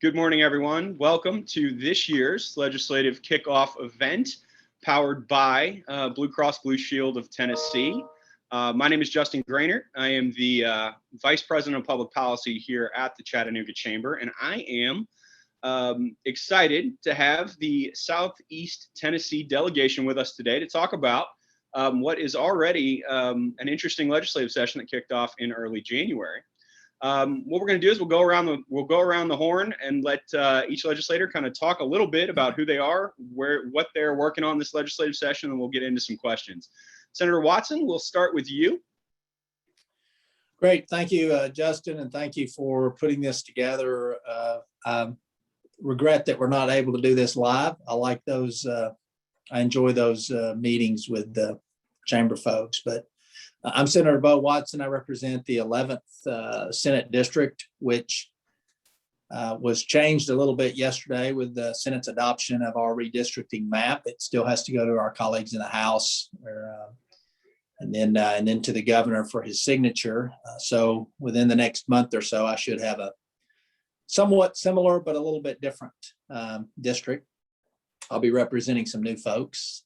Good morning, everyone. Welcome to this year's legislative kickoff event powered by Blue Cross Blue Shield of Tennessee. My name is Justin Groenert. I am the Vice President of Public Policy here at the Chattanooga Chamber, and I am excited to have the Southeast Tennessee delegation with us today to talk about what is already an interesting legislative session that kicked off in early January. What we're going to do is we'll go around the horn and let each legislator kind of talk a little bit about who they are, what they're working on this legislative session, and we'll get into some questions. Senator Watson, we'll start with you. Great, thank you, Justin, and thank you for putting this together. I regret that we're not able to do this live. I like those. I enjoy those meetings with the chamber folks, but. I'm Senator Bo Watson. I represent the 11th Senate District, which was changed a little bit yesterday with the Senate's adoption of our redistricting map. It still has to go to our colleagues in the House, and then to the governor for his signature. So within the next month or so, I should have a somewhat similar but a little bit different district. I'll be representing some new folks.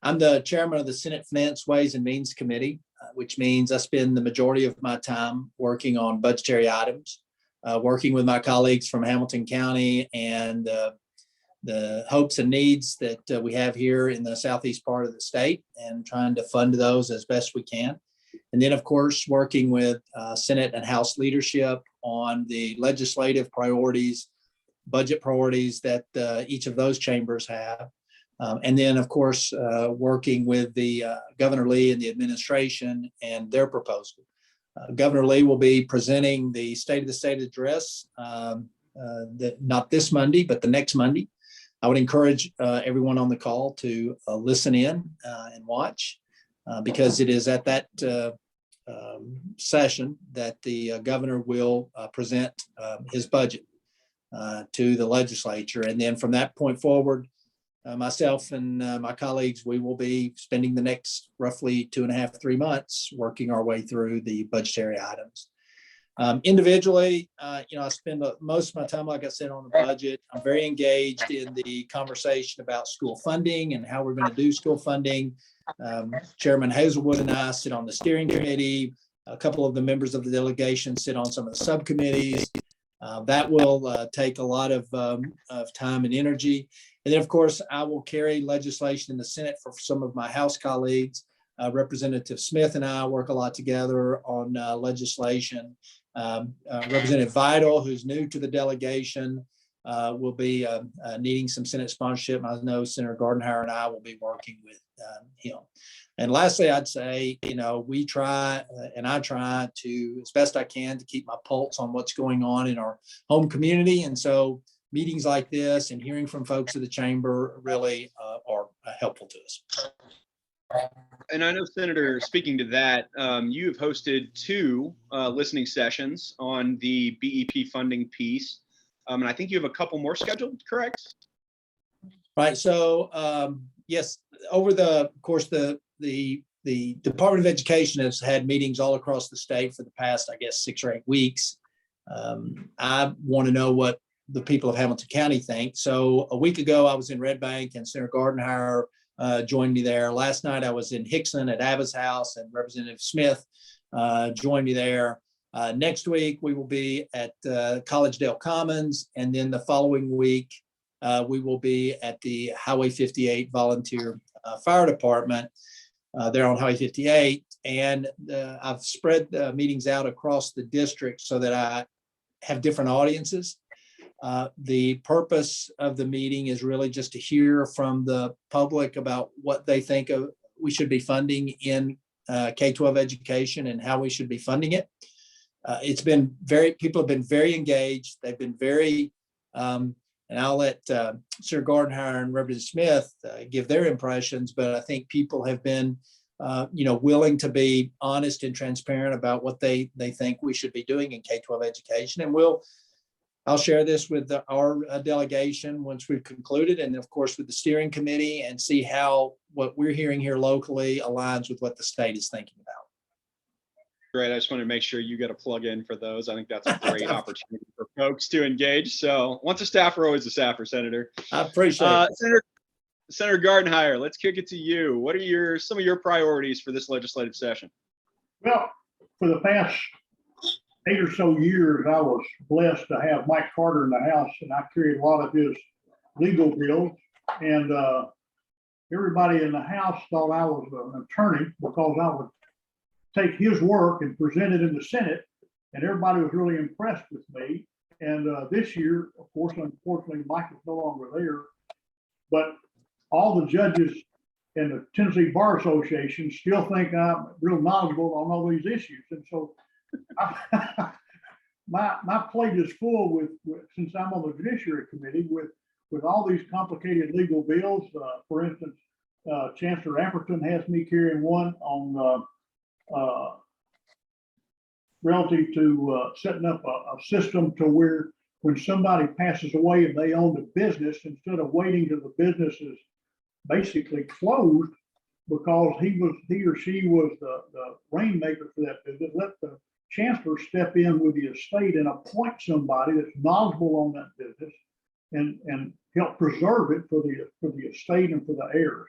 I'm the chairman of the Senate Finance Ways and Means Committee, which means I spend the majority of my time working on budgetary items, working with my colleagues from Hamilton County and the hopes and needs that we have here in the southeast part of the state and trying to fund those as best we can. And then, of course, working with Senate and House leadership on the legislative priorities, budget priorities that each of those chambers have. And then, of course, working with the Governor Lee and the administration and their proposal. Governor Lee will be presenting the State of the State address, not this Monday, but the next Monday. I would encourage everyone on the call to listen in and watch, because it is at that session that the governor will present his budget to the legislature. And then from that point forward, myself and my colleagues, we will be spending the next roughly 2.5-3 months working our way through the budgetary items. Individually, I spend most of my time, like I said, on the budget. I'm very engaged in the conversation about school funding and how we're going to do school funding. Chairman Hazelwood and I sit on the steering committee. A couple of the members of the delegation sit on some of the subcommittees. That will take a lot of time and energy. And then, of course, I will carry legislation in the Senate for some of my House colleagues. Representative Smith and I work a lot together on legislation. Representative Vidal, who's new to the delegation, will be needing some Senate sponsorship. I know Senator Gardenhire and I will be working with him. And lastly, I'd say, we try and I try to, as best I can, to keep my pulse on what's going on in our home community. And so meetings like this and hearing from folks of the chamber really are helpful to us. And I know, Senator, speaking to that, you have hosted 2 listening sessions on the BEP funding piece. And I think you have a couple more scheduled, correct? Right. So, yes, over the course, the Department of Education has had meetings all across the state for the past, 6 or 8 weeks. I want to know what the people of Hamilton County think. So a week ago, I was in Red Bank and Senator Gardenhire joined me there. Last night, I was in Hickson at Ava's house and Representative Smith joined me there. Next week, we will be at Collegedale Commons. And then the following week, we will be at the Highway 58 Volunteer Fire Department there on Highway 58. And I've spread the meetings out across the district so that I have different audiences. The purpose of the meeting is really just to hear from the public about what they think of we should be funding in K-12 education and how we should be funding it. It's been people have been very engaged. They've been very, and I'll let Senator Gardenhire and Representative Smith give their impressions, but I think people have been, willing to be honest and transparent about what they think we should be doing in K-12 education. And I'll share this with our delegation once we've concluded, and of course with the steering committee, and see how what we're hearing here locally aligns with what the state is thinking about. Great. I just want to make sure you get a plug in for those. I think that's a great opportunity for folks to engage. So once a staffer, always a staffer, Senator. I appreciate it. Senator Gardenhire, let's kick it to you. What are some of your priorities for this legislative session? Well, for the past 8 or so years, I was blessed to have Mike Carter in the House, and I carried a lot of his legal bills. And everybody in the House thought I was an attorney because I would take his work and present it in the Senate, and everybody was really impressed with me. And this year, of course, unfortunately, Mike is no longer there, but all the judges in the Tennessee Bar Association still think I'm real knowledgeable on all these issues. And so my plate is full with since I'm on the Judiciary Committee with all these complicated legal bills. For instance, Chancellor Amperton has me carrying one on relative to setting up a system to where when somebody passes away and they own the business, instead of waiting till the business is basically closed because he or she was the rainmaker for that business, let the chancellor step in with the estate and appoint somebody that's knowledgeable on that business and help preserve it for the estate and for the heirs.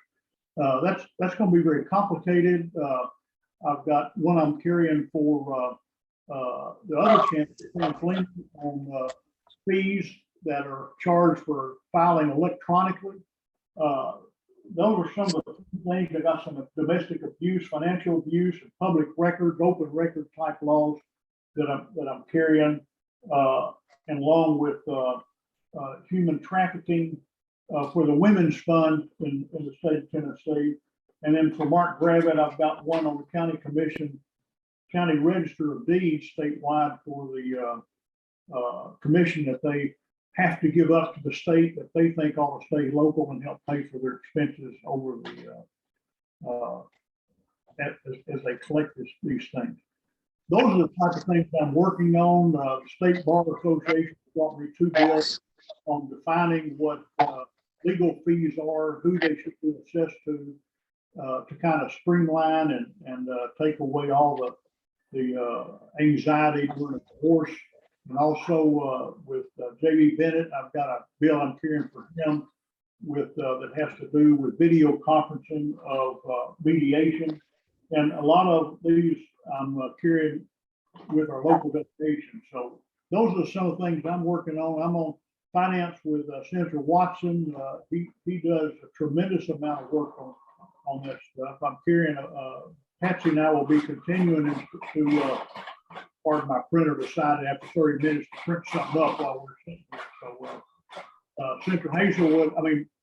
That's going to be very complicated. I've got one I'm carrying for the other chancellor on fees that are charged for filing electronically. Those are some of the things. I got some domestic abuse, financial abuse, and public records, open record type laws that I'm carrying, and along with human trafficking for the Women's Fund in the state of Tennessee. And then for Mark Gravitt, I've got one on the County Commission, County Register of Deeds statewide for the commission that they have to give up to the state that they think ought to stay local and help pay for their expenses over the as they collect these things. Those are the type of things I'm working on. The State Bar Association brought me 2 bills on defining what legal fees are, who they should be assessed to kind of streamline and take away all the anxiety during a divorce. And also with J.B. Bennett, I've got a bill I'm carrying for him with that has to do with video conferencing of mediation. And a lot of these I'm carrying with our local delegation. So those are some of the things I'm working on. I'm on finance with Senator Watson. He does a tremendous amount of work on that stuff. I'm carrying Patsy and I will be continuing to part of my printer decided after 30 minutes to print something up while we're sitting here. So Senator Hazelwood,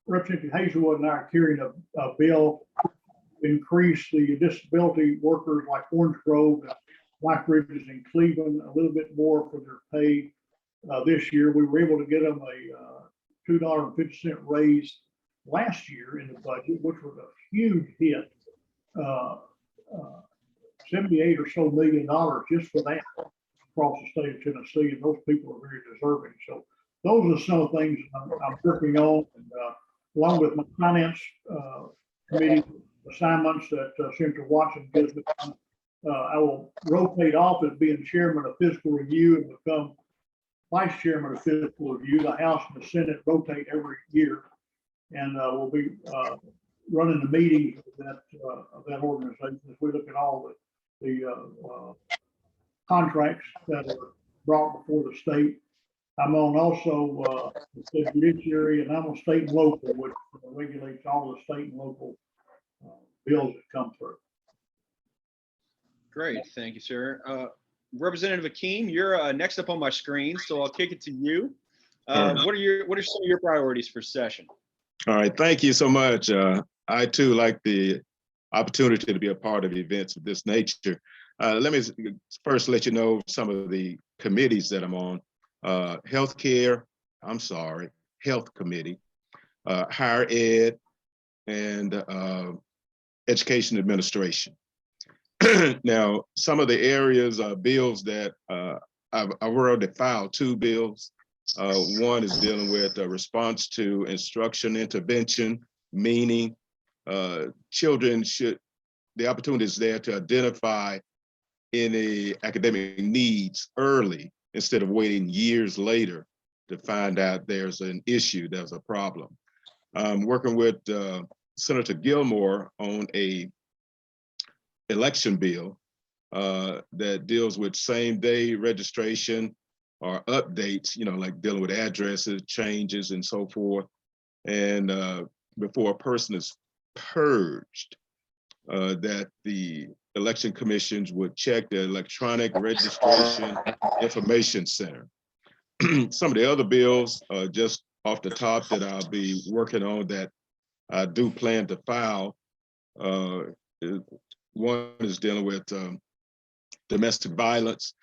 Representative Hazelwood and I are carrying a bill to increase the disability workers like Orange Grove and Black Ridges and Cleveland a little bit more for their pay this year. We were able to get them a $2.50 raise last year in the budget, which was a huge hit. $78 or so million just for that across the state of Tennessee, and those people are very deserving. So those are some of the things I'm working on, and along with my finance committee assignments that Senator Watson gives me, I will rotate off as being chairman of fiscal review and become vice chairman of fiscal review. The House and the Senate rotate every year, and we'll be running the meetings of that organization as we look at all the contracts that are brought before the state. I'm on also the judiciary, and I'm on state and local, which regulates all the state and local bills that come through. Great, thank you, sir. Representative Akeem, you're next up on my screen, so I'll kick it to you. What are some of your priorities for session? All right, thank you so much. I too like the opportunity to be a part of events of this nature. Let me first let you know some of the committees that I'm on. Health Committee, Higher Ed, and Education Administration. Now, some of the areas are bills that I've already filed 2 bills. One is dealing with a response to instruction intervention, meaning children the opportunity is there to identify any academic needs early instead of waiting years later to find out there's an issue, there's a problem. I'm working with Senator Gilmore on a election bill that deals with same-day registration or updates, like dealing with addresses, changes, and so forth. And before a person is purged, that the election commissions would check the electronic registration information center. Some of the other bills, just off the top, that I'll be working on that I do plan to file. One is dealing with domestic violence,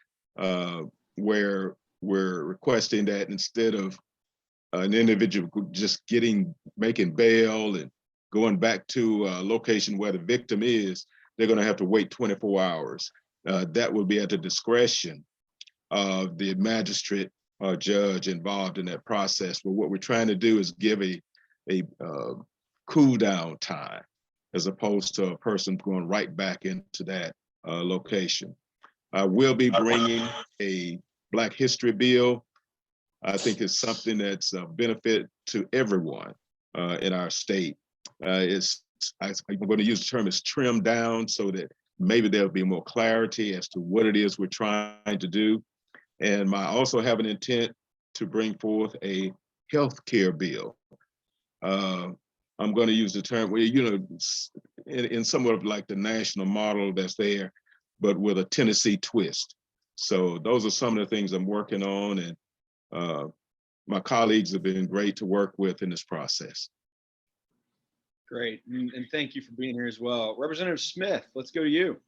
where we're requesting that instead of an individual just making bail and going back to a location where the victim is, they're going to have to wait 24 hours. That will be at the discretion of the magistrate or judge involved in that process. But what we're trying to do is give a cool down time, as opposed to a person going right back into that location. I will be bringing a Black History bill. I think it's something that's a benefit to everyone in our state. I'm going to use the term is trimmed down so that maybe there'll be more clarity as to what it is we're trying to do. And I also have an intent to bring forth a healthcare bill. I'm going to use the term, in somewhat of like the national model that's there, but with a Tennessee twist. So those are some of the things I'm working on, and my colleagues have been great to work with in this process. Great, and thank you for being here as well. Representative Smith, let's go to you.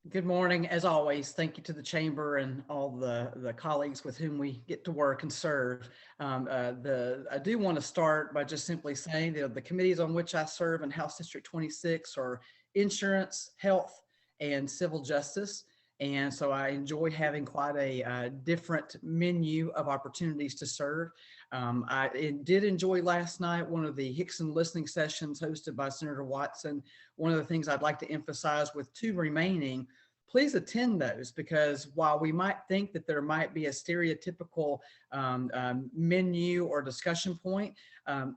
Good morning. As always, thank you to the chamber and all the colleagues with whom we get to work and serve. I do want to start by just simply saying that the committees on which I serve in House District 26 are insurance, health, and civil justice. And so I enjoy having quite a different menu of opportunities to serve. I did enjoy last night one of the Hickson listening sessions hosted by Senator Watson. One of the things I'd like to emphasize with two remaining, please attend those, because while we might think that there might be a stereotypical menu or discussion point,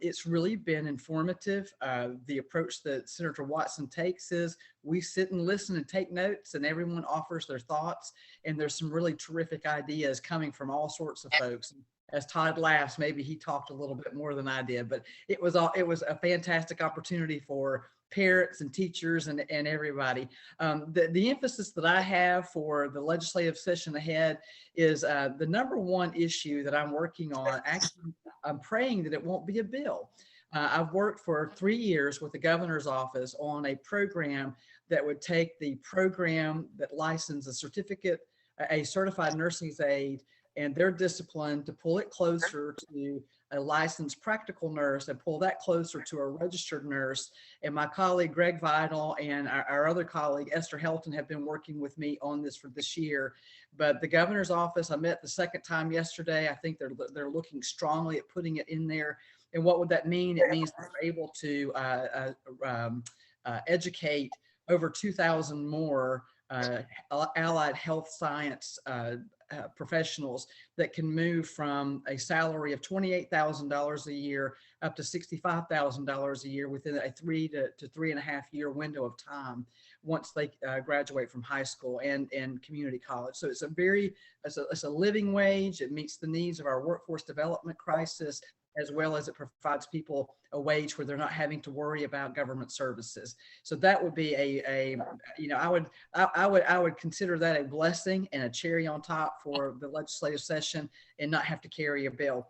it's really been informative. The approach that Senator Watson takes is we sit and listen and take notes, and everyone offers their thoughts. And there's some really terrific ideas coming from all sorts of folks. As Todd laughs, maybe he talked a little bit more than I did, but it was a fantastic opportunity for parents and teachers and everybody. The emphasis that I have for the legislative session ahead is the number one issue that I'm working on. Actually, I'm praying that it won't be a bill. I've worked for 3 years with the governor's office on a program that would take the program that licenses a certified nursing aide and their discipline to pull it closer to a licensed practical nurse and pull that closer to a registered nurse. And my colleague, Greg Vidal, and our other colleague, Esther Helton, have been working with me on this for this year. But the governor's office, I met the second time yesterday. I think they're looking strongly at putting it in there. And what would that mean? It means they're able to educate over 2,000 more allied health science professionals that can move from a salary of $28,000 a year up to $65,000 a year within a 3 to 3.5 year window of time once they graduate from high school and community college. So it's a living wage. It meets the needs of our workforce development crisis, as well as it provides people a wage where they're not having to worry about government services. So that would be I would consider that a blessing and a cherry on top for the legislative session, and not have to carry a bill.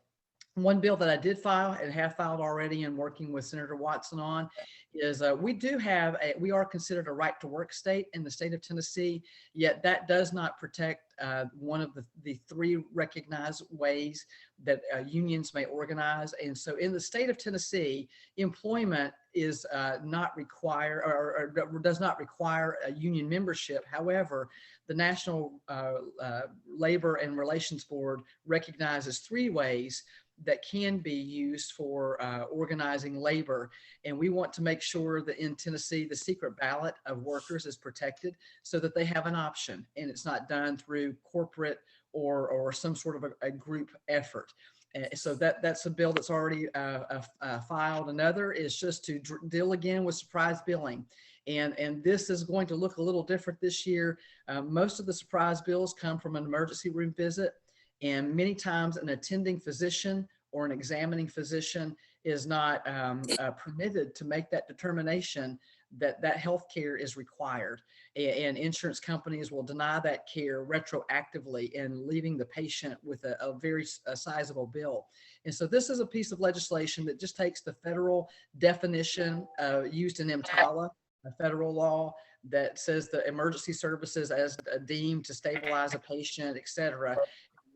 One bill that I did file and have filed already and working with Senator Watson on is we are considered a right to work state in the state of Tennessee, yet that does not protect one of the 3 recognized ways that unions may organize. And so in the state of Tennessee, employment is not required or does not require a union membership. However, the National Labor and Relations Board recognizes 3 ways that can be used for organizing labor. And we want to make sure that in Tennessee, the secret ballot of workers is protected so that they have an option and it's not done through corporate or some sort of a group effort. So that's a bill that's already filed. Another is just to deal again with surprise billing. And this is going to look a little different this year. Most of the surprise bills come from an emergency room visit. And many times an attending physician or an examining physician is not permitted to make that determination that that health care is required. And insurance companies will deny that care retroactively and leaving the patient with a very sizable bill. And so this is a piece of legislation that just takes the federal definition used in EMTALA, a federal law that says the emergency services as deemed to stabilize a patient, et cetera,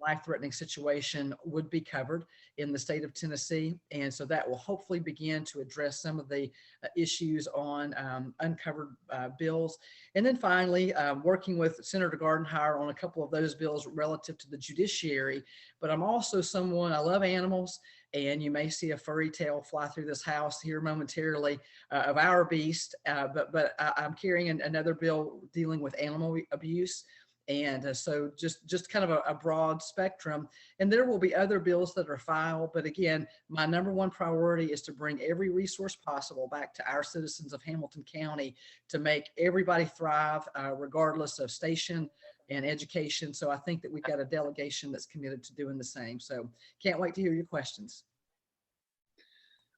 life-threatening situation would be covered in the state of Tennessee. And so that will hopefully begin to address some of the issues on uncovered bills. And then finally, working with Senator Gardenhire on a couple of those bills relative to the judiciary. But I'm also someone, I love animals, and you may see a furry tail fly through this house here momentarily of our beast. But I'm carrying another bill dealing with animal abuse. And so just kind of a broad spectrum. And there will be other bills that are filed. But again, my number one priority is to bring every resource possible back to our citizens of Hamilton County to make everybody thrive, regardless of station and education. So I think that we've got a delegation that's committed to doing the same. So can't wait to hear your questions.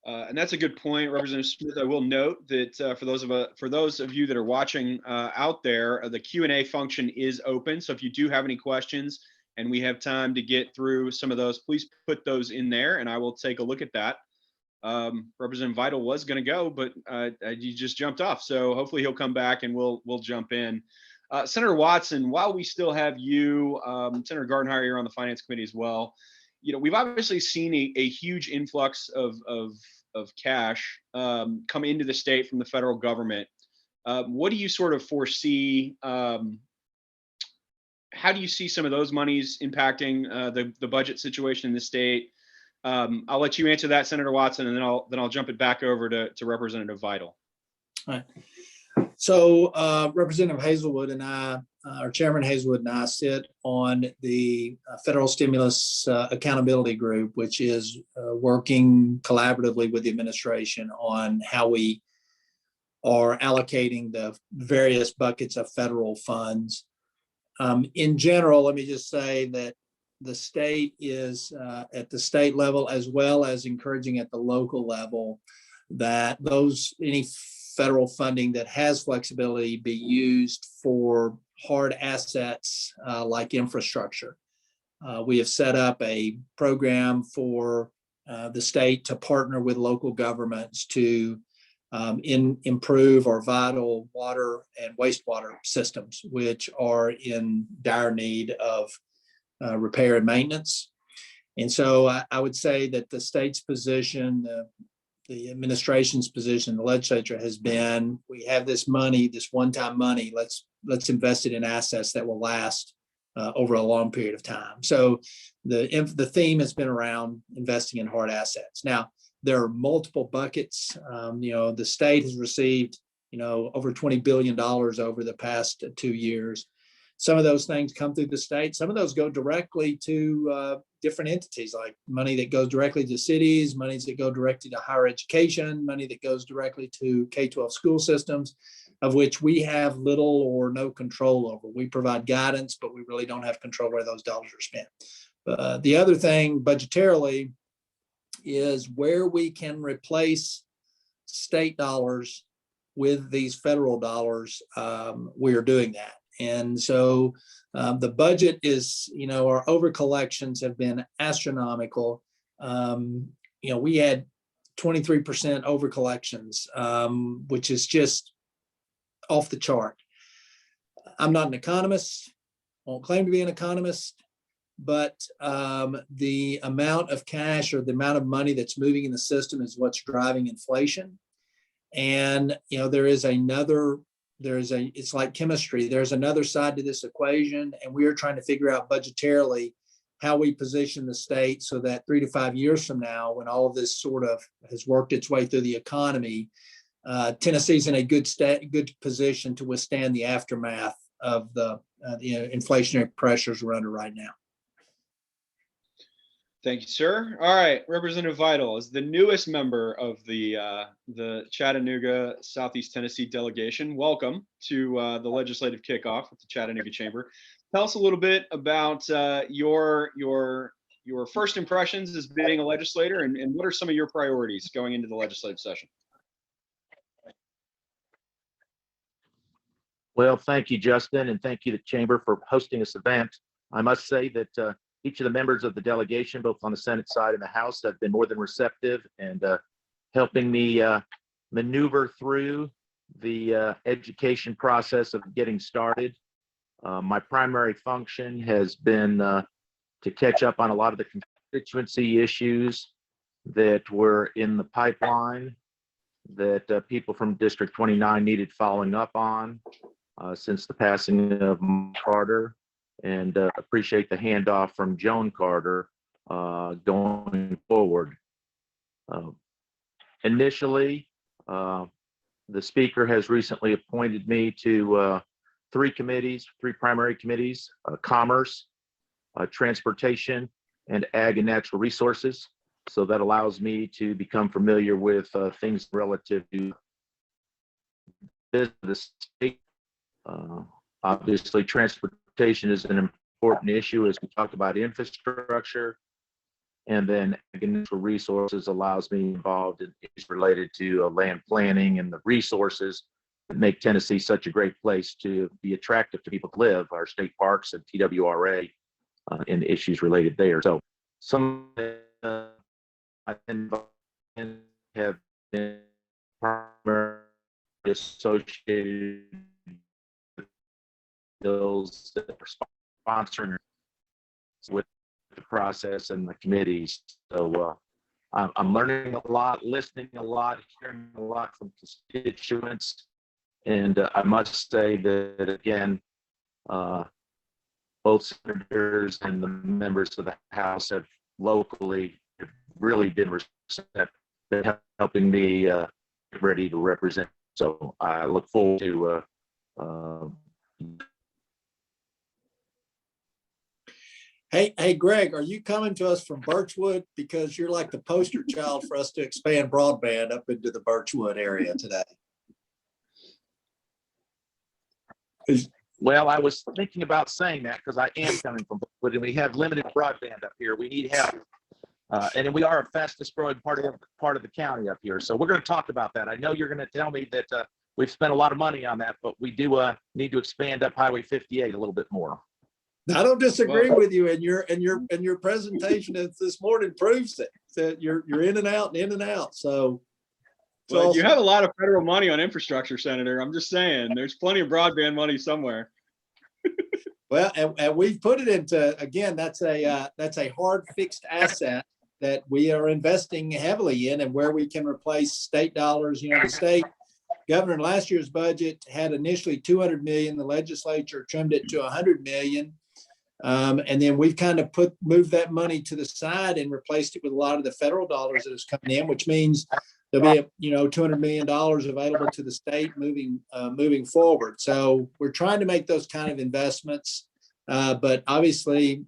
And that's a good point, Representative Smith. I will note that for those of you that are watching out there, the Q&A function is open. So if you do have any questions and we have time to get through some of those, please put those in there and I will take a look at that. Representative Vital was going to go, but you just jumped off. So hopefully he'll come back and we'll jump in. Senator Watson, while we still have you, Senator Gardenhire, you're on the Finance Committee as well. You know, we've obviously seen a huge influx of cash come into the state from the federal government. What do you sort of foresee? How do you see some of those monies impacting the budget situation in the state? I'll let you answer that, Senator Watson, and then I'll jump it back over to Representative Vital. All right. So Representative Hazelwood and I, our Chairman Hazelwood and I sit on the Federal Stimulus Accountability Group, which is working collaboratively with the administration on how we are allocating the various buckets of federal funds. In general, let me just say that the state is at the state level, as well as encouraging at the local level, that any federal funding that has flexibility be used for hard assets like infrastructure. We have set up a program for the state to partner with local governments to improve our vital water and wastewater systems, which are in dire need of repair and maintenance. And so I would say that the state's position, the administration's position, the legislature has been, we have this money, this one-time money, let's invest it in assets that will last over a long period of time. So the theme has been around investing in hard assets. Now, there are multiple buckets. The state has received, over $20 billion over the past 2 years. Some of those things come through the state. Some of those go directly to different entities, like money that goes directly to cities, monies that go directly to higher education, money that goes directly to K-12 school systems, of which we have little or no control over. We provide guidance, but we really don't have control where those dollars are spent. The other thing budgetarily is where we can replace state dollars with these federal dollars, we are doing that. And so the budget is, our over collections have been astronomical. We had 23% over collections, which is just off the chart. I'm not an economist, won't claim to be an economist, but the amount of cash or the amount of money that's moving in the system is what's driving inflation. And, it's like chemistry. There's another side to this equation, and we are trying to figure out budgetarily how we position the state so that 3 to 5 years from now, when all of this sort of has worked its way through the economy, Tennessee's in a good position to withstand the aftermath of the inflationary pressures we're under right now. Thank you, sir. All right, Representative Vital is the newest member of the Chattanooga Southeast Tennessee delegation. Welcome to the legislative kickoff with the Chattanooga Chamber. Tell us a little bit about your first impressions as being a legislator, and what are some of your priorities going into the legislative session? Well, thank you, Justin, and thank you to Chamber for hosting this event. I must say that each of the members of the delegation, both on the Senate side and the House, have been more than receptive and helping me maneuver through the education process of getting started. My primary function has been to catch up on a lot of the constituency issues that were in the pipeline that people from District 29 needed following up on since the passing of Carter, and appreciate the handoff from Joan Carter going forward. Initially, the Speaker has recently appointed me to three primary committees: Commerce, Transportation, and Ag and Natural Resources. So that allows me to become familiar with things relative to business. Obviously, transportation is an important issue as we talk about infrastructure, and then Ag and Natural Resources allows me involved in issues related to land planning and the resources that make Tennessee such a great place to be attractive to people to live, our state parks and TWRA, and issues related there. So some I've have been primarily associated with bills that are sponsoring with the process and the committees. So I'm learning a lot, listening a lot, hearing a lot from constituents. And I must say that, again, both senators and the members of the House have locally really been receptive, helping me get ready to represent. So I look forward to Hey, Greg, are you coming to us from Birchwood? Because you're like the poster child for us to expand broadband up into the Birchwood area today. Well, I was thinking about saying that because I am coming from Birchwood and we have limited broadband up here. We need help. And we are a fastest growing part of the county up here. So we're going to talk about that. I know you're going to tell me that we've spent a lot of money on that, but we do need to expand up Highway 58 a little bit more. I don't disagree with you, and your presentation this morning proves that you're in and out and in and out. So well, awesome. You have a lot of federal money on infrastructure, Senator. I'm just saying, there's plenty of broadband money somewhere. Well, and we've put it into, again, that's a hard fixed asset that we are investing heavily in, and where we can replace state dollars. You know, the state governor in last year's budget had initially 200 million. The legislature trimmed it to 100 million. And then we've kind of moved that money to the side and replaced it with a lot of the federal dollars that is coming in, which means there'll be $200 million available to the state moving forward. So we're trying to make those kind of investments, but obviously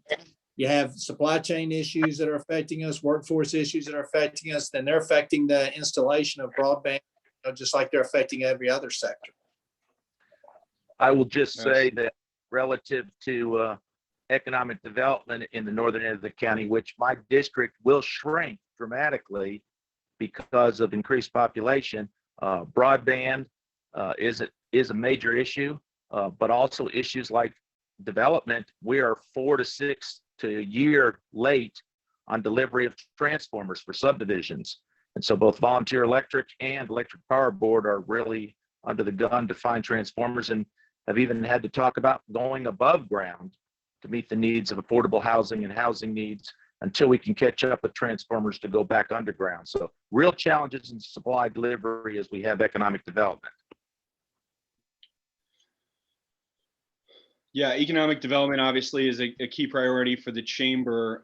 you have supply chain issues that are affecting us, workforce issues that are affecting us, then they're affecting the installation of broadband, just like they're affecting every other sector. I will just say that relative to economic development in the northern end of the county, which my district will shrink dramatically because of increased population, broadband is a major issue, but also issues like development. We are 4 to 6 to a year late on delivery of transformers for subdivisions. And so both Volunteer Electric and Electric Power Board are really under the gun to find transformers, and have even had to talk about going above ground to meet the needs of affordable housing and housing needs until we can catch up with transformers to go back underground. So real challenges in supply delivery as we have economic development. Yeah, economic development obviously is a key priority for the chamber.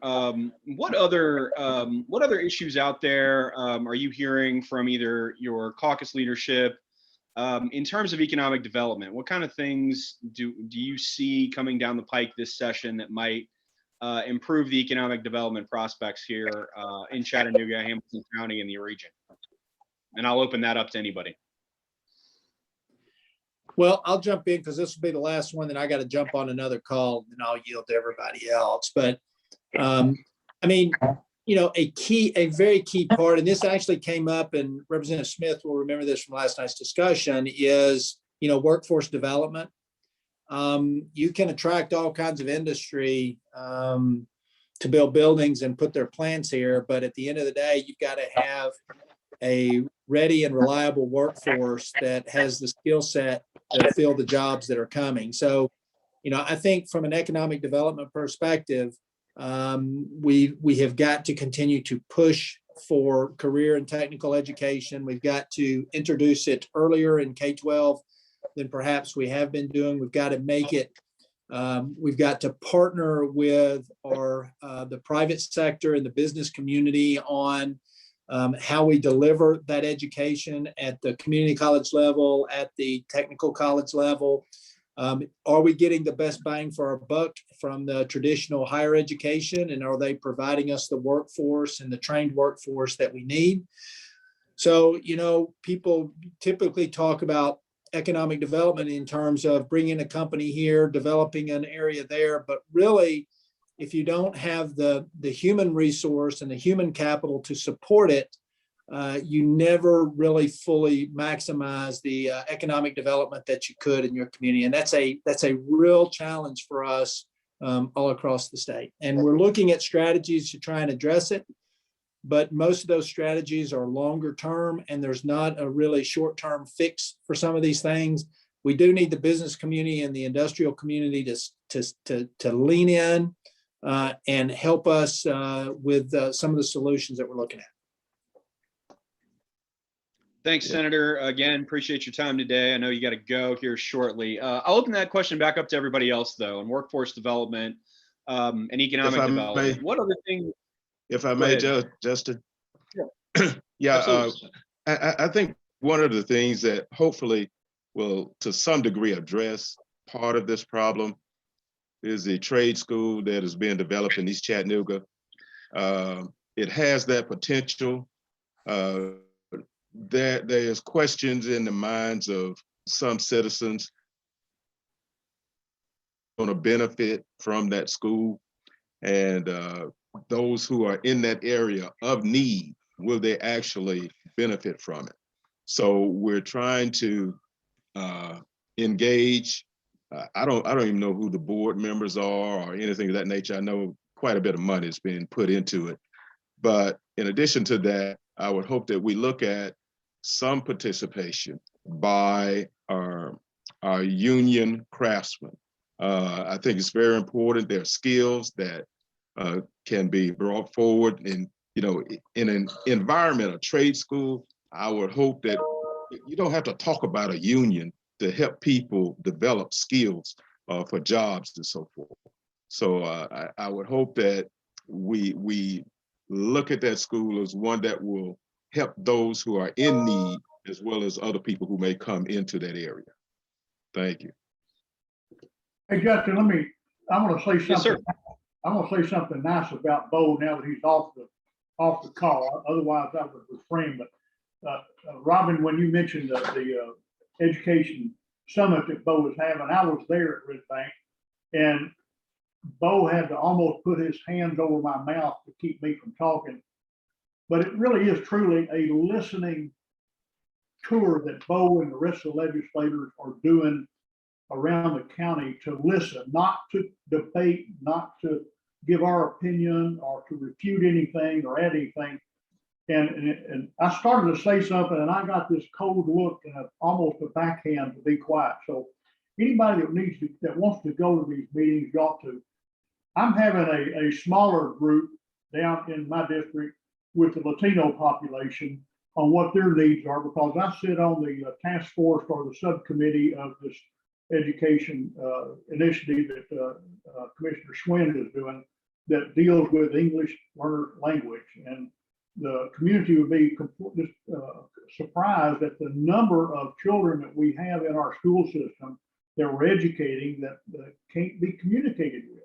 What other issues out there are you hearing from either your caucus leadership in terms of economic development? What kind of things do you see coming down the pike this session that might improve the economic development prospects here in Chattanooga, Hamilton County, and the region? And I'll open that up to anybody. Well, I'll jump in because this will be the last one. Then I got to jump on another call, and I'll yield to everybody else. But I mean, you know, a very key part, and this actually came up, and Representative Smith will remember this from last night's discussion, is, you know, workforce development. You can attract all kinds of industry to build buildings and put their plants here, but at the end of the day, you've got to have a ready and reliable workforce that has the skill set to fill the jobs that are coming. So, you know, I think from an economic development perspective, we have got to continue to push for career and technical education. We've got to introduce it earlier in K-12 than perhaps we have been doing. We've got to make it, we've got to partner with the private sector and the business community on how we deliver that education at the community college level, at the technical college level. Are we getting the best bang for our buck from the traditional higher education, and are they providing us the workforce and the trained workforce that we need? So, you know, people typically talk about economic development in terms of bringing a company here, developing an area there, but really, if you don't have the human resource and the human capital to support it, you never really fully maximize the economic development that you could in your community. And that's a real challenge for us all across the state. And we're looking at strategies to try and address it, but most of those strategies are longer term, and there's not a really short-term fix for some of these things. We do need the business community and the industrial community to lean in and help us with some of the solutions that we're looking at. Thanks, Senator. Again, appreciate your time today. I know you got to go here shortly. I'll open that question back up to everybody else, though, on workforce development and economic development. What other things? If I may, Justin. Yeah, I think one of the things that hopefully will, to some degree, address part of this problem is the trade school that is being developed in East Chattanooga. It has that potential. There's questions in the minds of some citizens going to benefit from that school, and those who are in that area of need, will they actually benefit from it? So we're trying to engage. I don't even know who the board members are or anything of that nature. I know quite a bit of money is being put into it. But in addition to that, I would hope that we look at some participation by our union craftsmen. I think it's very important. There are skills that can be brought forward in an environment, a trade school. I would hope that you don't have to talk about a union to help people develop skills for jobs and so forth. So I would hope that we look at that school as one that will help those who are in need, as well as other people who may come into that area. Thank you. Hey, Justin, I want to say something. Yes, sir. I want to say something nice about Bo now that he's off the call. Otherwise, I would refrain. But Robin, when you mentioned the education summit that Bo was having, I was there at Red Bank, and Bo had to almost put his hands over my mouth to keep me from talking. But it really is truly a listening tour that Bo and the rest of the legislators are doing around the county, to listen, not to debate, not to give our opinion or to refute anything or add anything. And I started to say something, and I got this cold look and almost a backhand to be quiet. So anybody that wants to go to these meetings, you ought to. I'm having a smaller group down in my district with the Latino population on what their needs are, because I sit on the task force or the subcommittee of this education initiative that Commissioner Swin is doing that deals with English learner language. And the community would be just surprised at the number of children that we have in our school system that we're educating that can't be communicated with.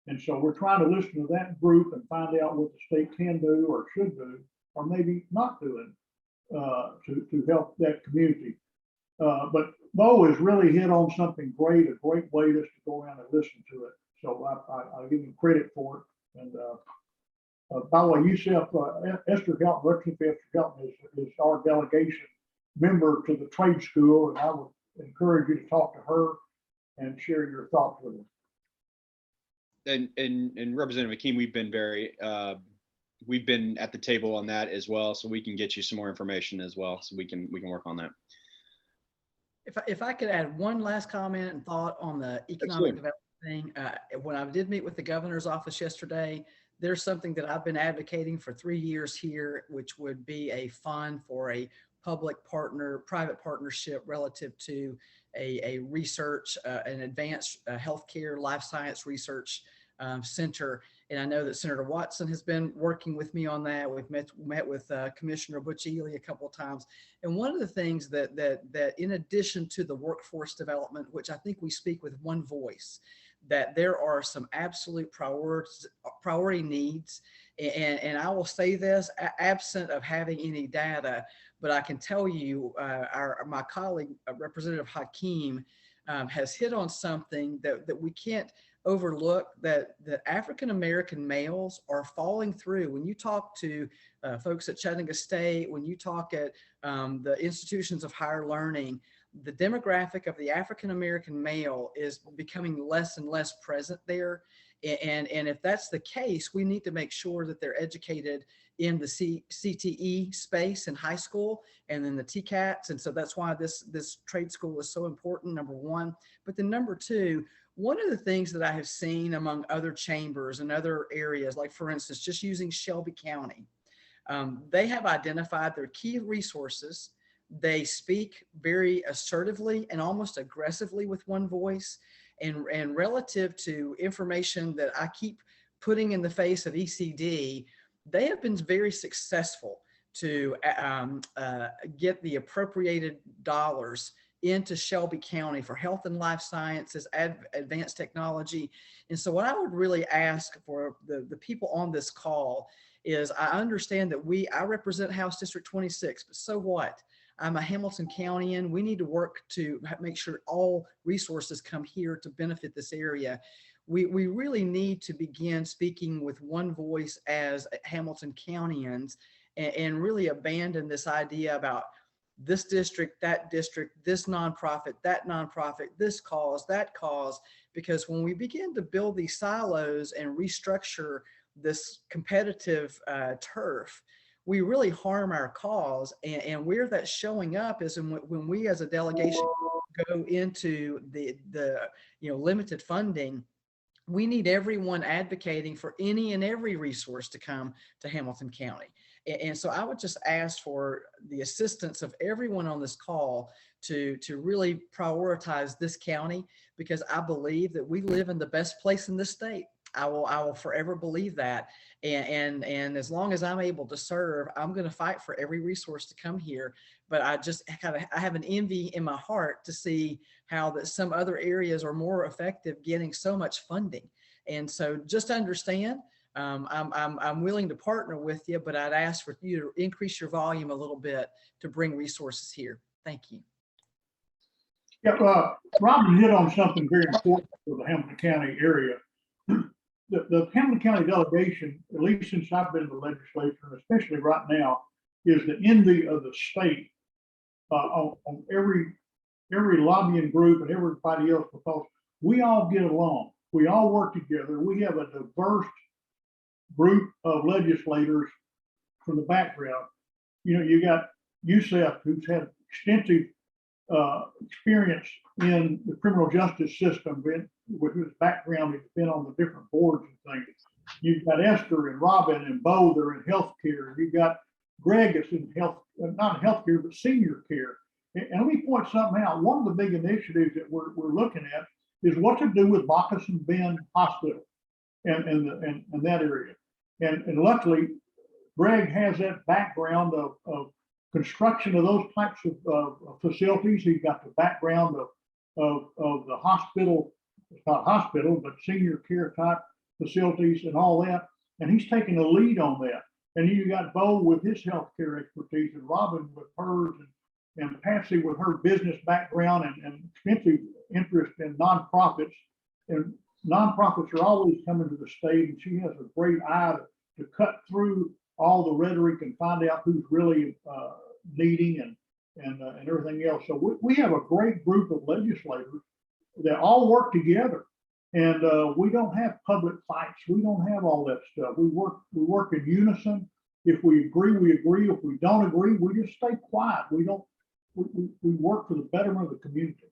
And so we're trying to listen to that group and find out what the state can do or should do, or maybe not doing to help that community. But Bo has really hit on something great, a great way just to go around and listen to it. So I give him credit for it. And by the way, yourself, Esther Helton, Representative Esther Helton is our delegation member to the trade school, and I would encourage you to talk to her and share your thoughts with her. And Representative McKean, we've been at the table on that as well, so we can get you some more information as well, so we can work on that. If I could add one last comment and thought on the economic development thing, when I did meet with the governor's office yesterday, there's something that I've been advocating for 3 years here, which would be a fund for a private partnership relative to a research, an advanced healthcare life science research center. And I know that Senator Watson has been working with me on that. We've met with Commissioner Butch Ely a couple of times. And one of the things that in addition to the workforce development, which I think we speak with one voice, that there are some absolute priority needs. And I will say this, absent of having any data, but I can tell you, my colleague, Representative Hakeem, has hit on something that we can't overlook, that African-American males are falling through. When you talk to folks at Chattanooga State, when you talk at the institutions of higher learning, the demographic of the African-American male is becoming less and less present there. And if that's the case, we need to make sure that they're educated in the CTE space in high school and then the TCATs. And so that's why this trade school is so important, number one. But then number two, one of the things that I have seen among other chambers and other areas, like for instance, just using Shelby County, they have identified their key resources. They speak very assertively and almost aggressively with one voice. And relative to information that I keep putting in the face of ECD, they have been very successful to get the appropriated dollars into Shelby County for health and life sciences, advanced technology. And so what I would really ask for the people on this call is, I understand that I represent House District 26, but so what? I'm a Hamilton Countyan. We need to work to make sure all resources come here to benefit this area. We really need to begin speaking with one voice as Hamilton Countryans and really abandon this idea about this district, this nonprofit, that nonprofit, this cause, that cause, because when we begin to build these silos and restructure this competitive turf, we really harm our cause. And where that's showing up is when we as a delegation go into the limited funding, we need everyone advocating for any and every resource to come to Hamilton County. And so I would just ask for the assistance of everyone on this call to really prioritize this county, because I believe that we live in the best place in this state. I will forever believe that. And as long as I'm able to serve, I'm going to fight for every resource to come here. But I have an envy in my heart to see how that some other areas are more effective getting so much funding. And so just understand, I'm willing to partner with you, but I'd ask for you to increase your volume a little bit to bring resources here. Thank you. Yeah, Robin hit on something very important for the Hamilton County area. The Hamilton County delegation, at least since I've been in the legislature, and especially right now, is the envy of the state on every lobbying group and everybody else, because we all get along. We all work together. We have a diverse group of legislators from the background. You got Youssef, who's had extensive experience in the criminal justice system, with his background, he's been on the different boards and things. You've got Esther and Robin and Bo, they're in healthcare. You've got Greg is in health, not healthcare, but senior care. And let me point something out. One of the big initiatives that we're looking at is what to do with Moccasin Bend Hospital and that area. And luckily, Greg has that background of construction of those types of facilities. He's got the background of the hospital, it's not hospital, but senior care type facilities and all that. And he's taking the lead on that. And you got Bo with his healthcare expertise, and Robin with hers, and Patsy with her business background and extensive interest in nonprofits. And nonprofits are always coming to the state, and she has a great eye to cut through all the rhetoric and find out who's really needing and everything else. So we have a great group of legislators that all work together, and we don't have public fights. We don't have all that stuff. We work in unison. If we agree, we agree. If we don't agree, we just stay quiet. We work for the betterment of the community.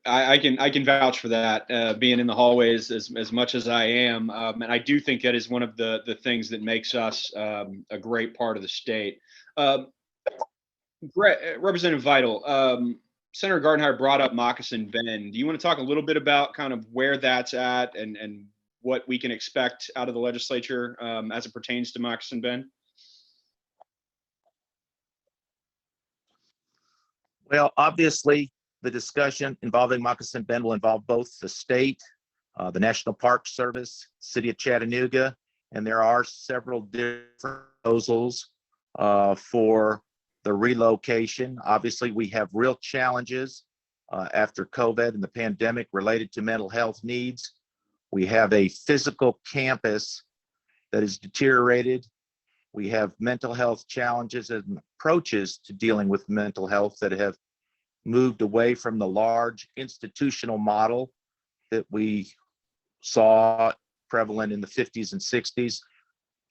I can vouch for that, being in the hallways as much as I am, and I do think that is one of the things that makes us a great part of the state. Representative Vital, Senator Gardenhire brought up Moccasin Bend. Do you want to talk a little bit about kind of where that's at and what we can expect out of the legislature as it pertains to Moccasin Bend? Well, obviously, the discussion involving Moccasin Bend will involve both the state, the National Park Service, City of Chattanooga, and there are several different proposals for the relocation. Obviously, we have real challenges after COVID and the pandemic related to mental health needs. We have a physical campus that is deteriorated. We have mental health challenges and approaches to dealing with mental health that have moved away from the large institutional model that we saw prevalent in the 50s and 60s.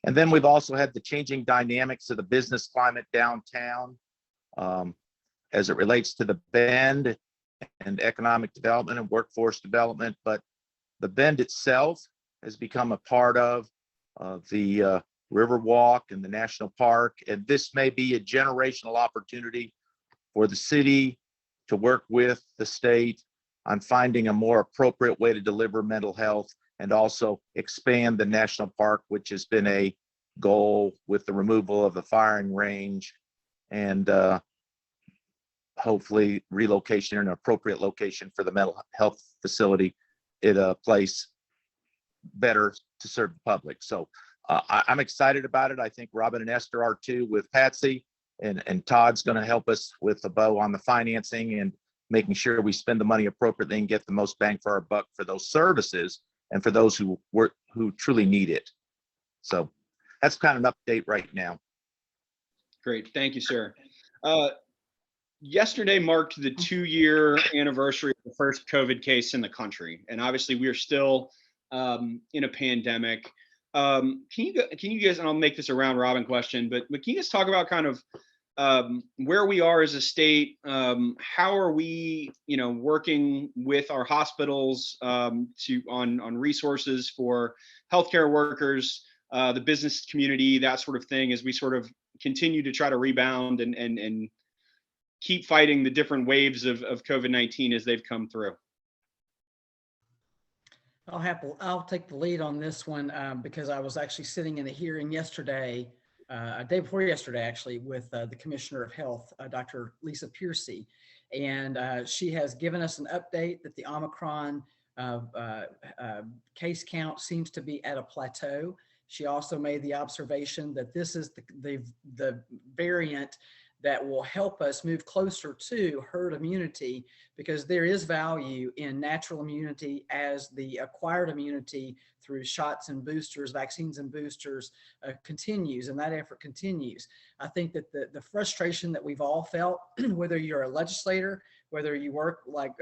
And then we've also had the changing dynamics of the business climate downtown as it relates to the Bend and economic development and workforce development. But the Bend itself has become a part of the Riverwalk and the National Park. And this may be a generational opportunity for the city to work with the state on finding a more appropriate way to deliver mental health and also expand the national park, which has been a goal with the removal of the firing range and hopefully relocation in an appropriate location for the mental health facility in a place better to serve the public. So I'm excited about it. I think Robin and Esther are too, with Patsy, and Todd's going to help us with the bow on the financing and making sure we spend the money appropriately and get the most bang for our buck for those services and for those who truly need it. So that's kind of an update right now. Great, thank you, sir. Yesterday marked the 2-year anniversary of the first COVID case in the country, and obviously we are still in a pandemic. Can you guys, and I'll make this a round robin question, but can you guys talk about kind of where we are as a state? How are we, working with our hospitals on resources for healthcare workers, the business community, that sort of thing, as we sort of continue to try to rebound and keep fighting the different waves of COVID-19 as they've come through? I'll take the lead on this one because I was actually sitting in a hearing yesterday, a day before yesterday, actually, with the Commissioner of Health, Dr. Lisa Piercy, and she has given us an update that the Omicron case count seems to be at a plateau. She also made the observation that this is the variant that will help us move closer to herd immunity, because there is value in natural immunity as the acquired immunity through shots and boosters, vaccines and boosters continues, and that effort continues. I think that the frustration that we've all felt, whether you're a legislator, whether you work like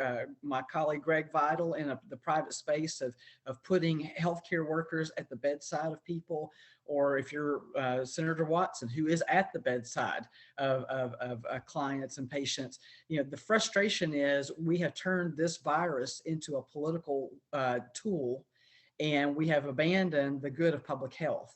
my colleague Greg Vital in the private space of putting healthcare workers at the bedside of people, or if you're Senator Watson, who is at the bedside of clients and patients, the frustration is we have turned this virus into a political tool, and we have abandoned the good of public health.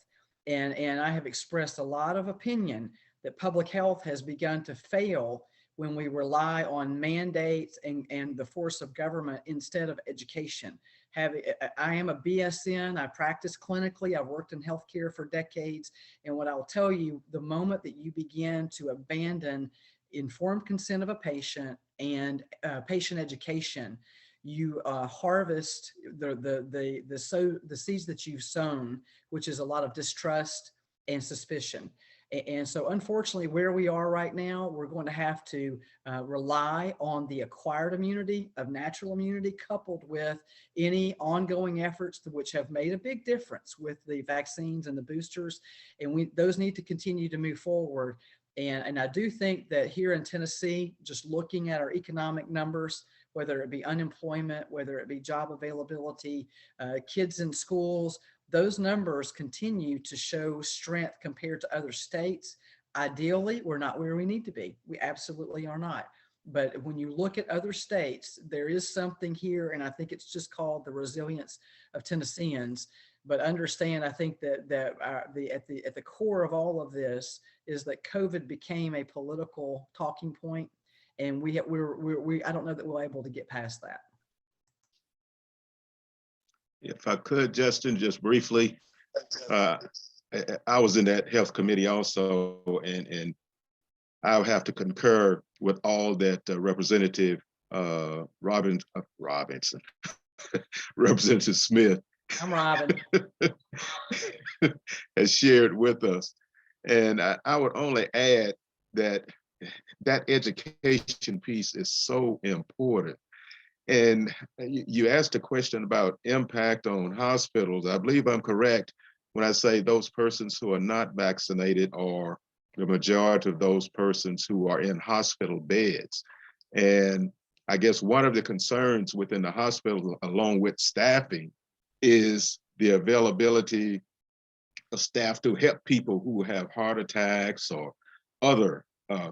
And I have expressed a lot of opinion that public health has begun to fail when we rely on mandates and the force of government instead of education. I am a BSN. I practice clinically. I've worked in healthcare for decades. And what I'll tell you, the moment that you begin to abandon informed consent of a patient and patient education, you harvest the seeds that you've sown, which is a lot of distrust and suspicion. And so unfortunately, where we are right now, we're going to have to rely on the acquired immunity of natural immunity, coupled with any ongoing efforts which have made a big difference with the vaccines and the boosters. And those need to continue to move forward. And I do think that here in Tennessee, just looking at our economic numbers, whether it be unemployment, whether it be job availability, kids in schools, those numbers continue to show strength compared to other states. Ideally, we're not where we need to be. We absolutely are not. But when you look at other states, there is something here, and I think it's just called the resilience of Tennesseans. But understand, I think that at the core of all of this is that COVID became a political talking point, and I don't know that we're able to get past that. If I could, Justin, just briefly, I was in that health committee also, and I'll have to concur with all that Representative Robinson, Representative Smith I'm Robin. has shared with us. And I would only add that that education piece is so important. And you asked a question about impact on hospitals. I believe I'm correct when I say those persons who are not vaccinated are the majority of those persons who are in hospital beds. And I guess one of the concerns within the hospital, along with staffing, is the availability of staff to help people who have heart attacks or other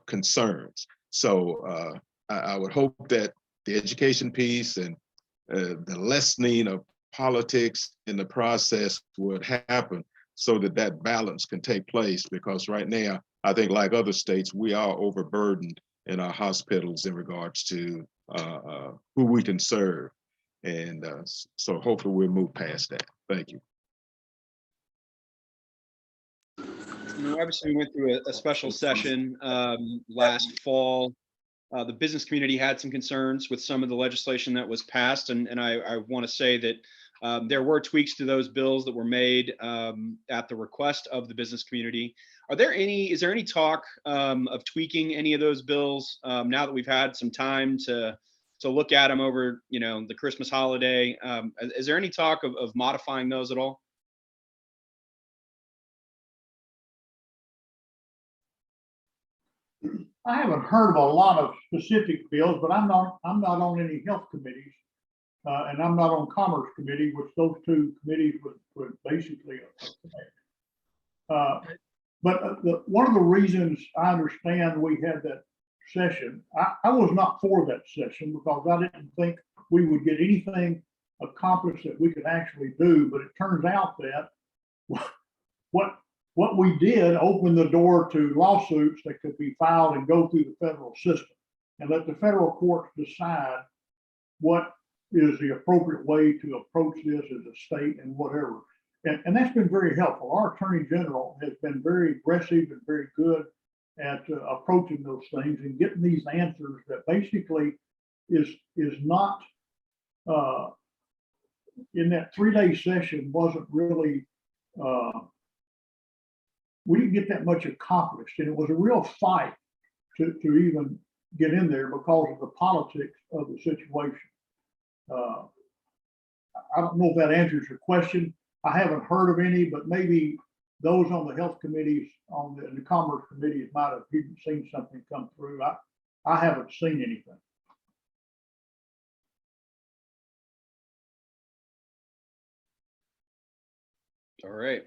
concerns. So I would hope that the education piece and the lessening of politics in the process would happen so that that balance can take place, because right now, I think like other states, we are overburdened in our hospitals in regards to who we can serve. And so hopefully we'll move past that. Thank you. Obviously, we went through a special session last fall. The business community had some concerns with some of the legislation that was passed, and I want to say that there were tweaks to those bills that were made at the request of the business community. Is there any talk of tweaking any of those bills now that we've had some time to look at them over, the Christmas holiday? Is there any talk of modifying those at all? I haven't heard of a lot of specific bills, but I'm not on any health committees, and I'm not on commerce committee, which those two committees would basically affect. But one of the reasons I understand we had that session, I was not for that session because I didn't think we would get anything accomplished that we could actually do. But it turns out that what we did opened the door to lawsuits that could be filed and go through the federal system, and let the federal courts decide what is the appropriate way to approach this as a state and whatever. And that's been very helpful. Our Attorney General has been very aggressive and very good at approaching those things and getting these answers that basically is not in that 3-day session wasn't really we didn't get that much accomplished, and it was a real fight to even get in there because of the politics of the situation. I don't know if that answers your question. I haven't heard of any, but maybe those on the health committees, on the commerce committees might have seen something come through. I haven't seen anything. All right.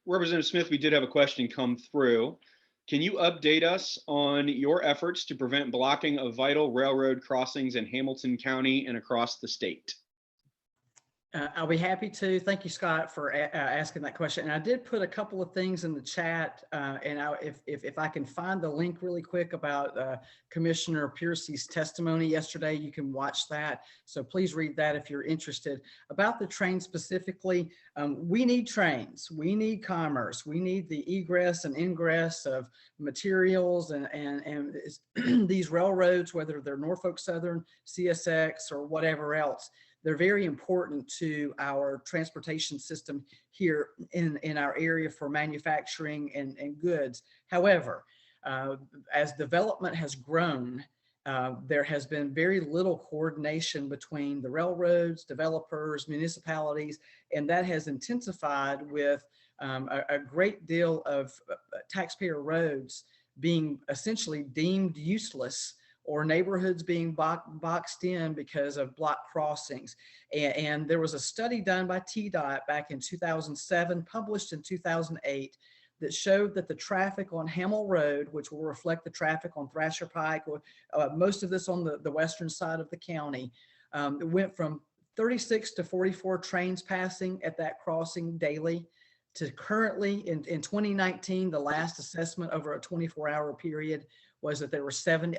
Representative Smith, we did have a question come through. Can you update us on your efforts to prevent blocking of vital railroad crossings in Hamilton County and across the state? I'll be happy to. Thank you, Scott, for asking that question. And I did put a couple of things in the chat, and if I can find the link really quick about Commissioner Piercy's testimony yesterday, you can watch that. So please read that if you're interested. About the train specifically, we need trains. We need commerce. We need the egress and ingress of materials and these railroads, whether they're Norfolk Southern, CSX, or whatever else. They're very important to our transportation system here in our area for manufacturing and goods. However, as development has grown, there has been very little coordination between the railroads, developers, municipalities, and that has intensified with a great deal of taxpayer roads being essentially deemed useless, or neighborhoods being boxed in because of block crossings. And there was a study done by TDOT back in 2007, published in 2008, that showed that the traffic on Hamel Road, which will reflect the traffic on Thrasher Pike, or most of this on the western side of the county, it went from 36 to 44 trains passing at that crossing daily, to currently in 2019, the last assessment over a 24-hour period was that there were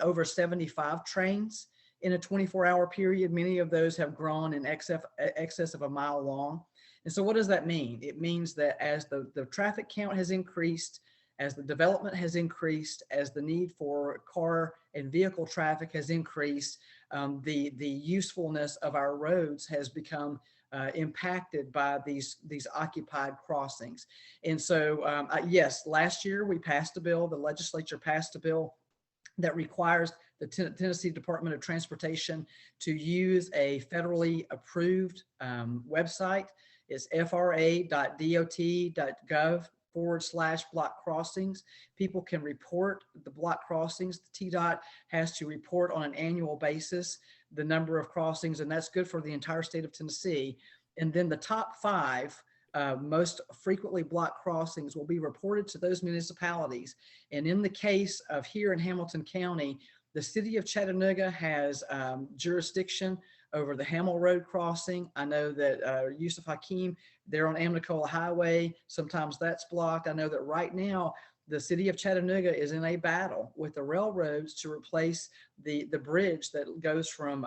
over 75 trains in a 24-hour period. Many of those have grown in excess of a mile long. And so what does that mean? It means that as the traffic count has increased, as the development has increased, as the need for car and vehicle traffic has increased, the usefulness of our roads has become impacted by these occupied crossings. And so, yes, last year we passed a bill, the legislature passed a bill that requires the Tennessee Department of Transportation to use a federally approved website. It's fra.dot.gov/block crossings. People can report the block crossings. The TDOT has to report on an annual basis the number of crossings, and that's good for the entire state of Tennessee. And then the top 5 most frequently blocked crossings will be reported to those municipalities. And in the case of here in Hamilton County, the city of Chattanooga has jurisdiction over the Hamel Road crossing. I know that Yusuf Hakeem, they're on Amnicola Highway. Sometimes that's blocked. I know that right now, the city of Chattanooga is in a battle with the railroads to replace the bridge that goes from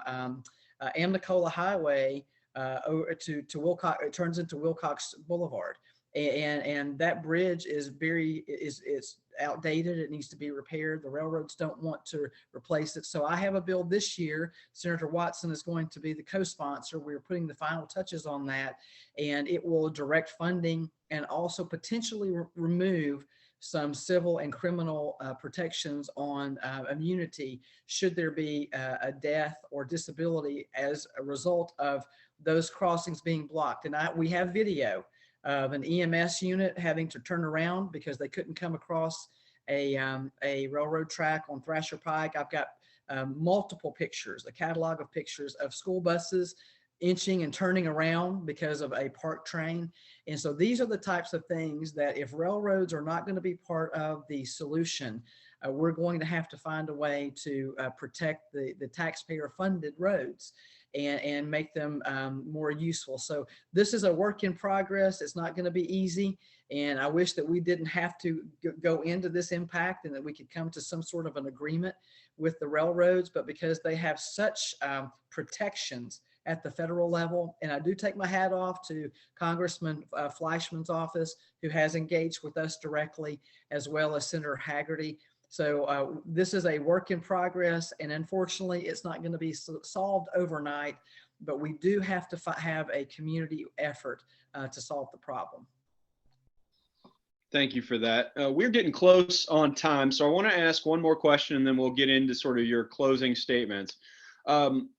Amnicola Highway to Wilcox. It turns into Wilcox Boulevard, and that bridge is it's outdated. It needs to be repaired. The railroads don't want to replace it. So I have a bill this year. Senator Watson is going to be the co-sponsor. We're putting the final touches on that, and it will direct funding and also potentially remove some civil and criminal protections on immunity should there be a death or disability as a result of those crossings being blocked. And we have video of an EMS unit having to turn around because they couldn't come across a railroad track on Thrasher Pike. I've got multiple pictures, a catalog of pictures of school buses inching and turning around because of a parked train. And so these are the types of things that if railroads are not going to be part of the solution, we're going to have to find a way to protect the taxpayer funded roads and make them more useful. So this is a work in progress. It's not going to be easy. And I wish that we didn't have to go into this impact and that we could come to some sort of an agreement with the railroads, but because they have such protections at the federal level. And I do take my hat off to Congressman Fleischman's office, who has engaged with us directly, as well as Senator Haggerty. So this is a work in progress, and unfortunately, it's not going to be solved overnight, but we do have to have a community effort to solve the problem. Thank you for that. We're getting close on time, so I want to ask one more question, and then we'll get into sort of your closing statements.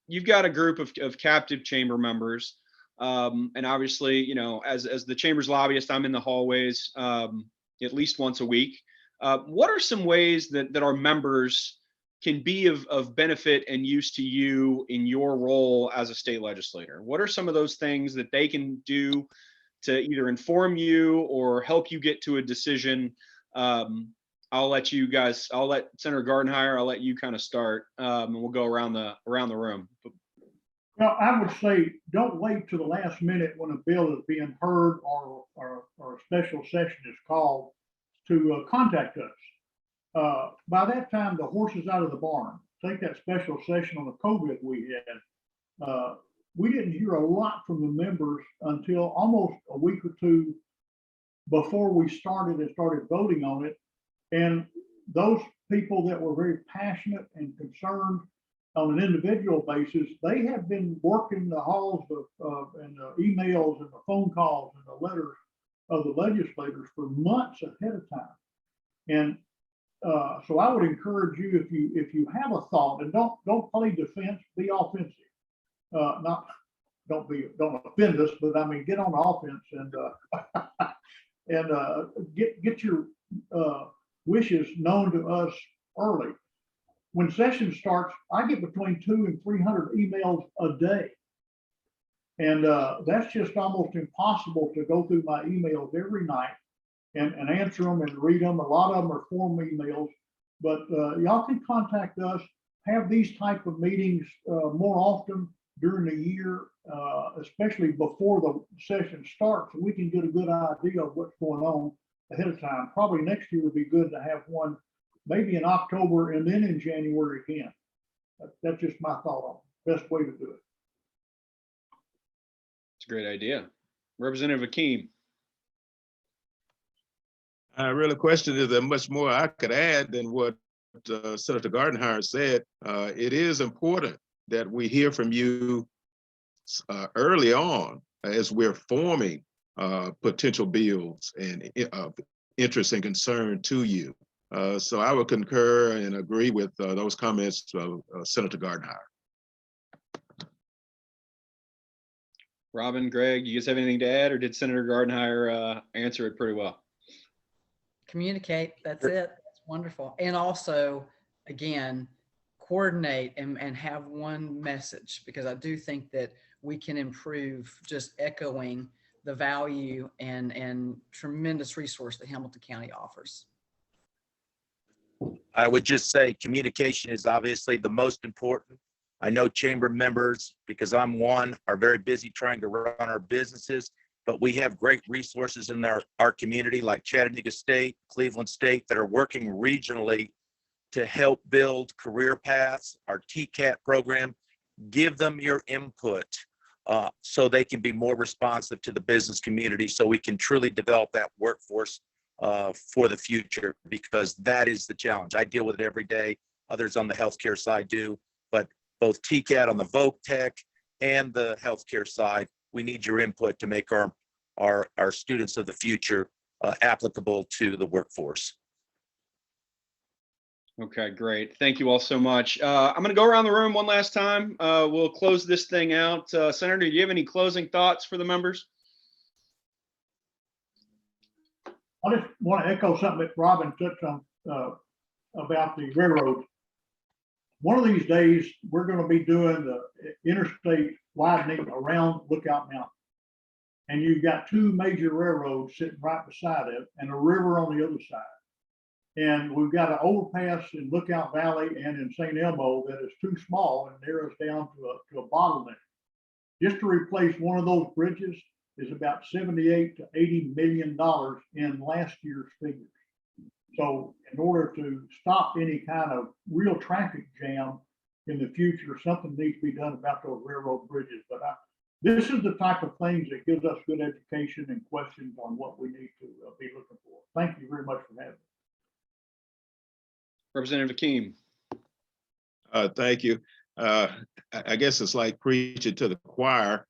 You've got a group of captive chamber members, and obviously, you know, as the chamber's lobbyist, I'm in the hallways at least once a week. What are some ways that our members can be of benefit and use to you in your role as a state legislator? What are some of those things that they can do to either inform you or help you get to a decision? I'll let Senator Gardenhire, I'll let you kind of start, and we'll go around the room. Well, I would say, don't wait to the last minute when a bill is being heard or a special session is called to contact us. By that time, the horse is out of the barn. Take that special session on the COVID we had. We didn't hear a lot from the members until almost a week or two before we started voting on it. And those people that were very passionate and concerned on an individual basis, they have been working the halls and the emails and the phone calls and the letters of the legislators for months ahead of time. And so I would encourage you, if you have a thought, and don't play defense, be offensive. Don't offend us, but I mean, get on the offense and get your wishes known to us early. When session starts, I get between 200 and 300 emails a day. And that's just almost impossible to go through my emails every night and answer them and read them. A lot of them are form emails, but y'all can contact us, have these type of meetings more often during the year, especially before the session starts, so we can get a good idea of what's going on ahead of time. Probably next year would be good to have one, maybe in October and then in January again. That's just my thought on the best way to do it. It's a great idea. Representative Akeem. Really, question is there much more I could add than what Senator Gardenhire said. It is important that we hear from you early on as we're forming potential bills and interest and concern to you. So I would concur and agree with those comments of Senator Gardenhire. Robin, Greg, you guys have anything to add, or did Senator Gardenhire answer it pretty well? Communicate, that's it. That's wonderful. And also, again, coordinate and have one message, because I do think that we can improve just echoing the value and tremendous resource that Hamilton County offers. I would just say communication is obviously the most important. I know chamber members, because I'm one, are very busy trying to run our businesses, but we have great resources in our community like Chattanooga State, Cleveland State, that are working regionally to help build career paths. Our TCAT program, give them your input so they can be more responsive to the business community, so we can truly develop that workforce for the future, because that is the challenge. I deal with it every day. Others on the healthcare side do, but both TCAT on the Voc Tech and the healthcare side, we need your input to make our students of the future applicable to the workforce. Okay, great. Thank you all so much. I'm going to go around the room one last time. We'll close this thing out. Senator, do you have any closing thoughts for the members? I just want to echo something that Robin touched on about the railroad. One of these days, we're going to be doing the interstate widening around Lookout Mountain. And you've got two major railroads sitting right beside it and a river on the other side. And we've got an overpass in Lookout Valley and in St. Elmo that is too small and narrows down to a bottleneck. Just to replace one of those bridges is about $78 to $80 million in last year's figures. So in order to stop any kind of real traffic jam in the future, something needs to be done about those railroad bridges. But this is the type of things that gives us good education and questions on what we need to be looking for. Thank you very much for having me. Representative Akeem. Thank you. I guess it's like preaching to the choir,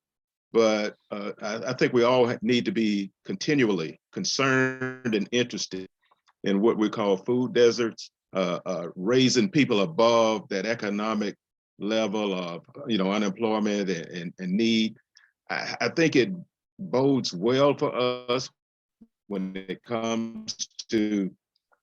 but I think we all need to be continually concerned and interested in what we call food deserts, raising people above that economic level of unemployment and need. I think it bodes well for us when it comes to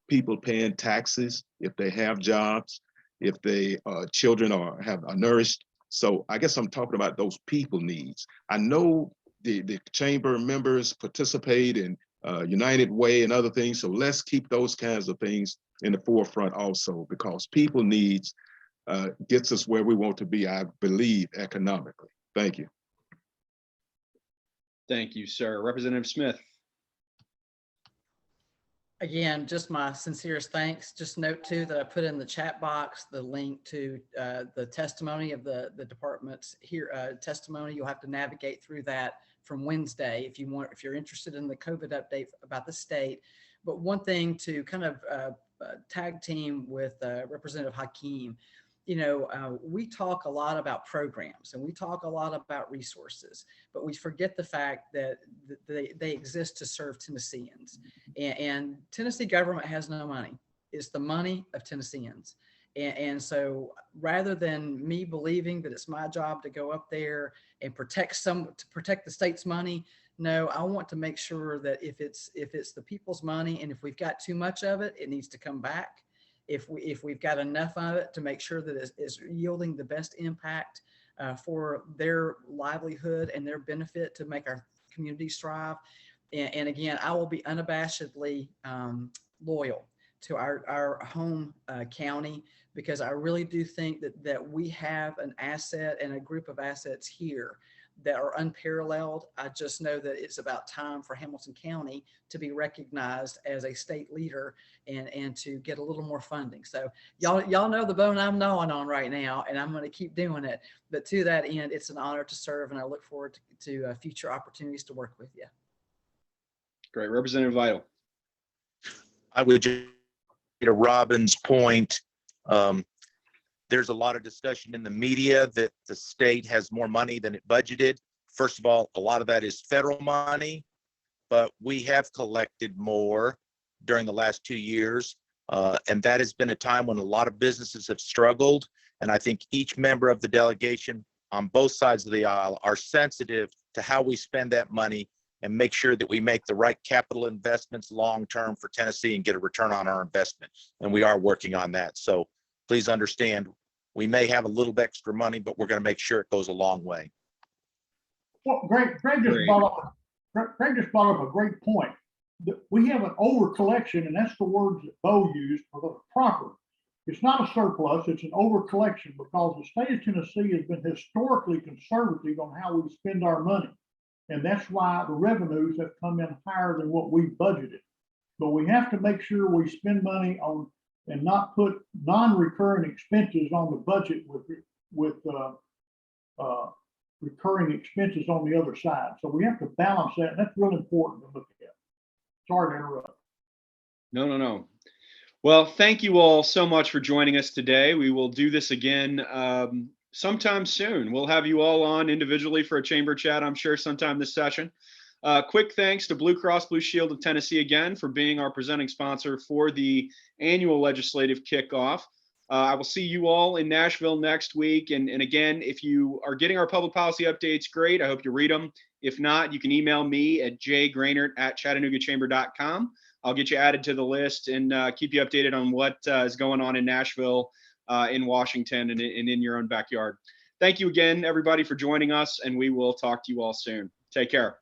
people paying taxes if they have jobs, if they children are nourished. So I guess I'm talking about those people needs. I know the chamber members participate in United Way and other things, so let's keep those kinds of things in the forefront also, because people needs gets us where we want to be, I believe, economically. Thank you. Thank you, sir. Representative Smith. Again, just my sincerest thanks. Just note too that I put in the chat box the link to the testimony of the department's testimony. You'll have to navigate through that from Wednesday if you're interested in the COVID update about the state. But one thing to kind of tag team with Representative Hakeem, we talk a lot about programs and we talk a lot about resources, but we forget the fact that they exist to serve Tennesseans. And Tennessee government has no money. It's the money of Tennesseans. And so rather than me believing that it's my job to go up there and protect the state's money, no, I want to make sure that if it's the people's money and if we've got too much of it, it needs to come back. If we've got enough of it to make sure that it's yielding the best impact for their livelihood and their benefit to make our communities thrive. And again, I will be unabashedly loyal to our home county, because I really do think that we have an asset and a group of assets here that are unparalleled. I just know that it's about time for Hamilton County to be recognized as a state leader and to get a little more funding. So y'all know the bone I'm gnawing on right now, and I'm going to keep doing it. But to that end, it's an honor to serve, and I look forward to future opportunities to work with you. Great. Representative Vital. I would just, to Robin's point, there's a lot of discussion in the media that the state has more money than it budgeted. First of all, a lot of that is federal money, but we have collected more during the last 2 years. And that has been a time when a lot of businesses have struggled. And I think each member of the delegation on both sides of the aisle are sensitive to how we spend that money and make sure that we make the right capital investments long-term for Tennessee and get a return on our investment. And we are working on that. So please understand, we may have a little extra money, but we're going to make sure it goes a long way. Well, Greg just brought up a great point. We have an over collection, and that's the words that Bo used for the proper. It's not a surplus, it's an over collection, because the state of Tennessee has been historically conservative on how we spend our money. And that's why the revenues have come in higher than what we budgeted. But we have to make sure we spend money on and not put non-recurring expenses on the budget with recurring expenses on the other side. So we have to balance that, and that's really important to look at. Sorry to interrupt. No. Well, thank you all so much for joining us today. We will do this again sometime soon. We'll have you all on individually for a chamber chat, I'm sure, sometime this session. Quick thanks to Blue Cross Blue Shield of Tennessee again for being our presenting sponsor for the annual legislative kickoff. I will see you all in Nashville next week. And again, if you are getting our public policy updates, great. I hope you read them. If not, you can email me at jgroenert@chattanooga-chamber.com. I'll get you added to the list and keep you updated on what is going on in Nashville, in Washington, and in your own backyard. Thank you again, everybody, for joining us, and we will talk to you all soon. Take care.